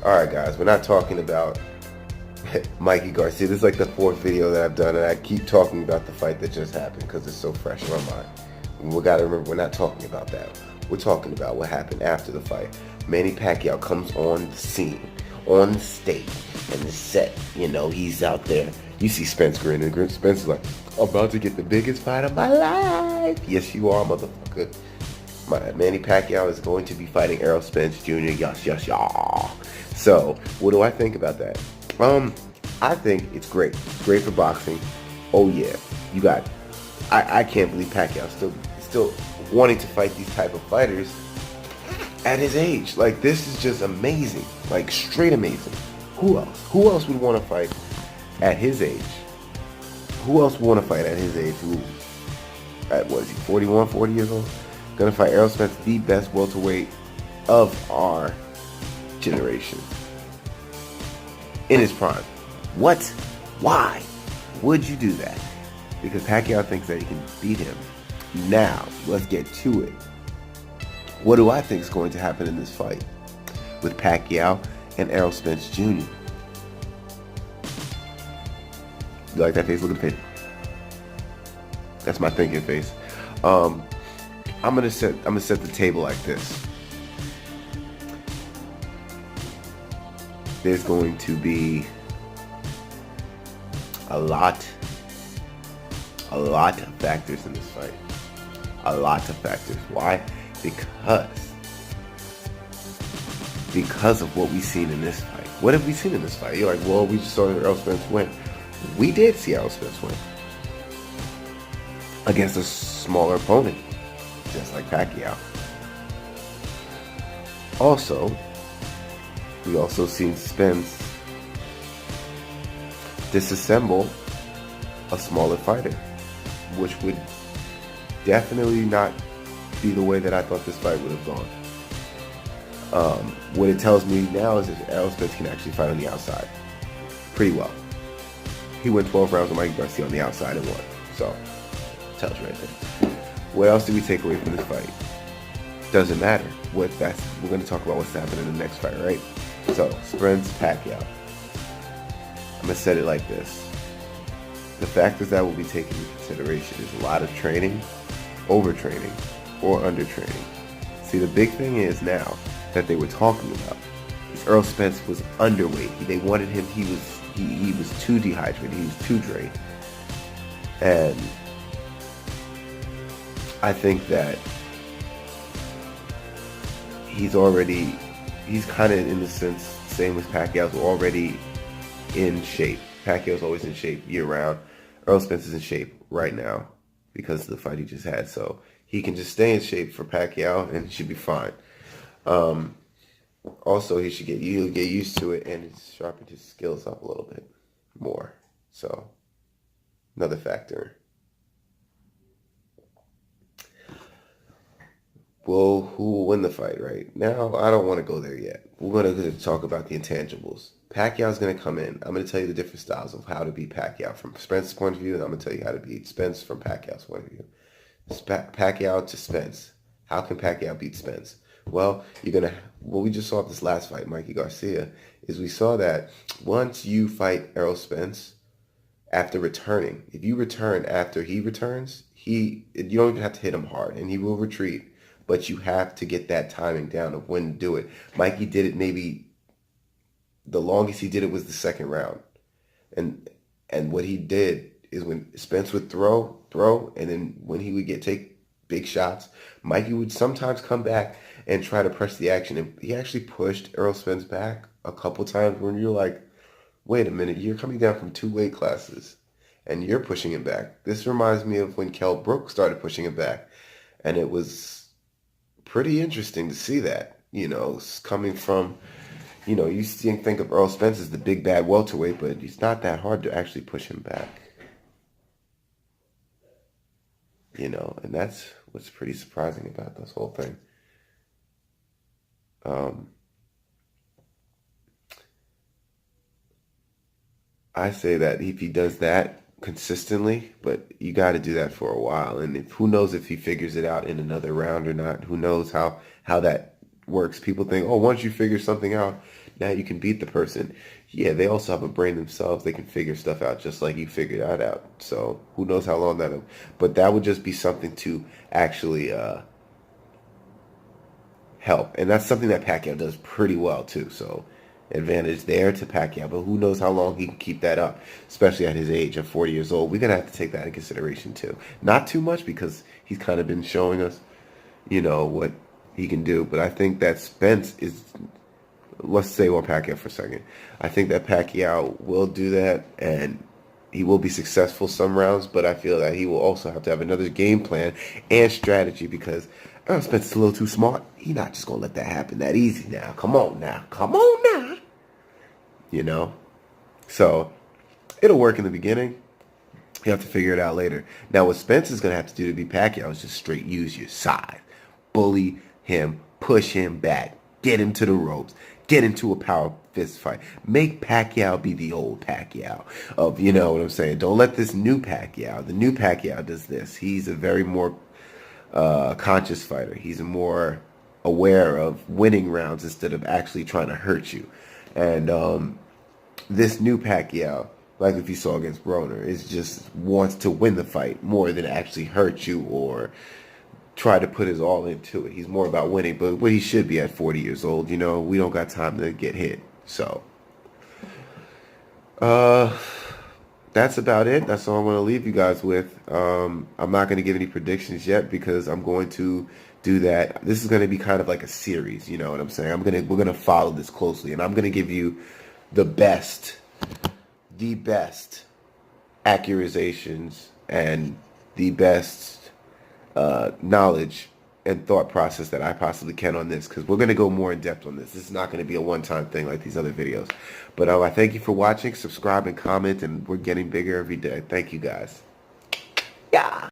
Alright guys, we're not talking about Mikey Garcia. This is like the fourth video that I've done, and I keep talking about the fight that just happened because it's so fresh in my mind. We gotta remember, we're not talking about that. We're talking about what happened after the fight. Manny Pacquiao comes on the scene, on the stage, and the set. You know, he's out there. You see Spence grinning. Spence is like, I'm about to get the biggest fight of my life. Yes, you are, motherfucker. Manny Pacquiao is going to be fighting Errol Spence Jr. Yes, yes, yeah. So, what do I think about that? I think it's great. It's great for boxing. Oh yeah, you got. I can't believe Pacquiao still wanting to fight these type of fighters at his age. Like, this is just amazing. Like, straight amazing. Who else? Who else would want to fight at his age? Who else would want to fight at his age? Who? At what is he? 41, 40 years old? Gonna fight Errol Spence, the best welterweight of our generation, in his prime. What? Why would you do that? Because Pacquiao thinks that he can beat him. Now, let's get to it. What do I think is going to happen in this fight with Pacquiao and Errol Spence Jr.? You like that face? Look at the face. That's my thinking face. I'm gonna set the table like this. There's going to be a lot of factors in this fight. A lot of factors. Why? Because of what we've seen in this fight. What have we seen in this fight? You're like, well, we just saw Errol Spence win. We did see Errol Spence win against a smaller opponent, just like Pacquiao. Also, we also seen Spence disassemble a smaller fighter, which would definitely not be the way that I thought this fight would have gone. What it tells me now is that Errol Spence can actually fight on the outside pretty well. He went 12 rounds with Mikey Garcia on the outside and won. So, tells you right there. What else did we take away from this fight? Doesn't matter. We're going to talk about what's happening in the next fight, right? So, Spence, Pacquiao. I'm going to set it like this. The factors that will be taken into consideration is a lot of training, overtraining, or undertraining. See, the big thing is now that they were talking about is Errol Spence was underweight. They wanted him, he was too dehydrated, he was too drained. And I think that he's kind of, in the sense, same as Pacquiao's, already in shape. Pacquiao's always in shape year round. Errol Spence is in shape right now because of the fight he just had. So he can just stay in shape for Pacquiao and he should be fine. Also, he'll get used to it and sharpen his skills up a little bit more. So, another factor. Well, who will win the fight, right? Now, I don't want to go there yet. We're going to talk about the intangibles. Pacquiao's going to come in. I'm going to tell you the different styles of how to beat Pacquiao from Spence's point of view, and I'm going to tell you how to beat Spence from Pacquiao's point of view. Pacquiao to Spence. How can Pacquiao beat Spence? Well, what we just saw at this last fight, Mikey Garcia, is we saw that once you fight Errol Spence, after returning, if you return after he returns, you don't even have to hit him hard, and he will retreat. But you have to get that timing down of when to do it. Mikey did it, maybe the longest he did it was the second round. And what he did is when Spence would throw, and then when he would take big shots, Mikey would sometimes come back and try to press the action. And he actually pushed Errol Spence back a couple times when you're like, wait a minute, you're coming down from 2 weight classes and you're pushing him back. This reminds me of when Kell Brook started pushing him back. And it was pretty interesting to see that, coming from, you think of Errol Spence as the big bad welterweight, but it's not that hard to actually push him back. And that's what's pretty surprising about this whole thing. I say that if he does that consistently, but you got to do that for a while. And who knows if he figures it out in another round or not. Who knows how that works. People think, oh, once you figure something out, now you can beat the person. Yeah, they also have a brain themselves. They can figure stuff out just like you figured that out. So who knows how long that'll. But that would just be something to actually help, and that's something that Pacquiao does pretty well too. So advantage there to Pacquiao, but who knows how long he can keep that up, especially at his age of 40 years old. We're gonna have to take that in consideration too. Not too much because he's kind of been showing us, what he can do. But I think that Spence is. Let's say on Pacquiao for a second. I think that Pacquiao will do that, and he will be successful some rounds, but I feel that he will also have to have another game plan and strategy because Errol Spence is a little too smart. He's not just going to let that happen that easy now. Come on now. Come on now. So it'll work in the beginning. You have to figure it out later. Now, what Spence is going to have to do to beat Pacquiao is just straight use your side. Bully him. Push him back. Get him to the ropes. Get into a power fist fight. Make Pacquiao be the old Pacquiao of, you know what I'm saying? Don't let this new Pacquiao. The new Pacquiao does this. He's a very more conscious fighter. He's more aware of winning rounds instead of actually trying to hurt you. And this new Pacquiao, like if you saw against Broner, is just wants to win the fight more than actually hurt you or try to put his all into it. He's more about winning, but what he should be at 40 years old. We don't got time to get hit. So, that's about it. That's all I want to leave you guys with. I'm not going to give any predictions yet because I'm going to do that. This is going to be kind of like a series. You know what I'm saying? We're going to follow this closely, and I'm going to give you the best accusations and the best knowledge and thought process that I possibly can on this, because we're going to go more in depth on this. This is not going to be a one-time thing like these other videos. But I thank you for watching. Subscribe and comment, and we're getting bigger every day. Thank you guys. Yeah.